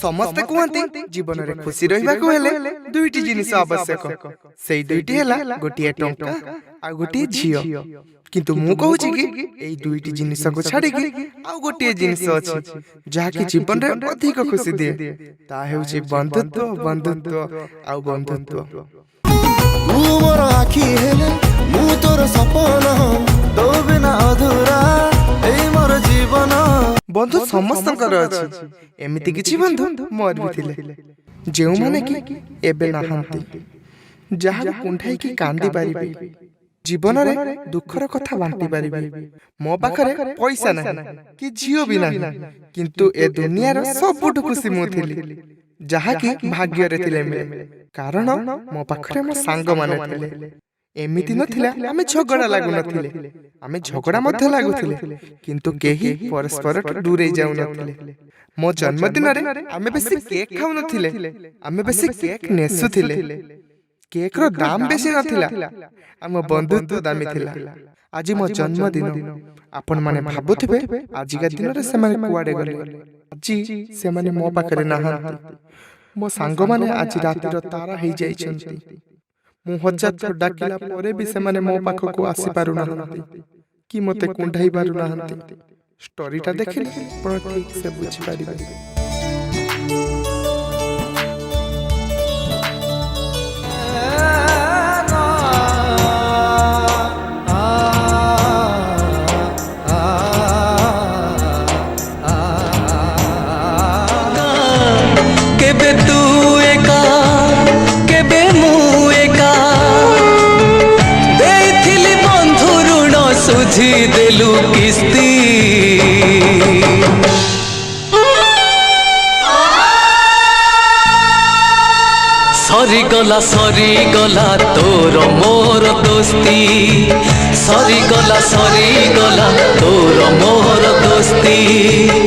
समस्ते कहते जीवन में खुशी रहिबा को हेले दुईटी जिनिस आवश्यक सेई दुईटी हैला गोटिए टंका आ गोटिए झियो किंतु मु कहूची कि एई दुईटी जिनिस को छाडी कि आ गोटिए जिनिस अछि जहा कि जीवन रे अधिक खुशी दिए ता हेउची बंधुत्व बंधुत्व आ बंधुत्व तू मोर आखी हेले मु तोर सपना तो बिना अधूरा एई मोर जीवन बंधु समस्तकर अछि एमिति किछि बंधु मोर भी थिले जेउ माने कि एबे नाहंती जहा कुंठाई की कांदी पारिबे जीवन रे दुखर कथा बांटी पारिबे मो पाखरे पैसा नाही कि झियो भी नाही किंतु ए दुनिया रो सबुठ खुशी मु थिली जहा कि भाग्य रे थिले मिले कारण मो पाखरे मो सांग माने थिले एमिति नथिला आमे झगड़ा लागु नथिले आमे झगड़ा मध्ये लागुथिले किंतु केही परस्पर दूरे जाउ नथिले मो जन्मदिन रे आमे बेसी केक खाउ नथिले आमे बेसी केक नेसुथिले केक रो दाम बेसी नथिला आम बंधुत्व दामी थिला आज मो जन्मदिन आपण माने भाबुथिबे आज का दिन रे से माने कुआडे गले आज से माने मो पाखरे नाहंती मो सांग माने आज राती रो तारा हेई जाई छंती मु हजार डाकिला परे भी से माने मो पाख को आसी पारु नहंती कि मते कुंढाई पारु नहंती स्टोरीटा देखिले पण ठीक से बुझी पारिबे केबे तू एका केबे मु एका देइथिली बंधु ऋण सुझी देलु किस्ती सरी गला तोर मोर दोस्ती सरी गला तोर मोर दोस्ती।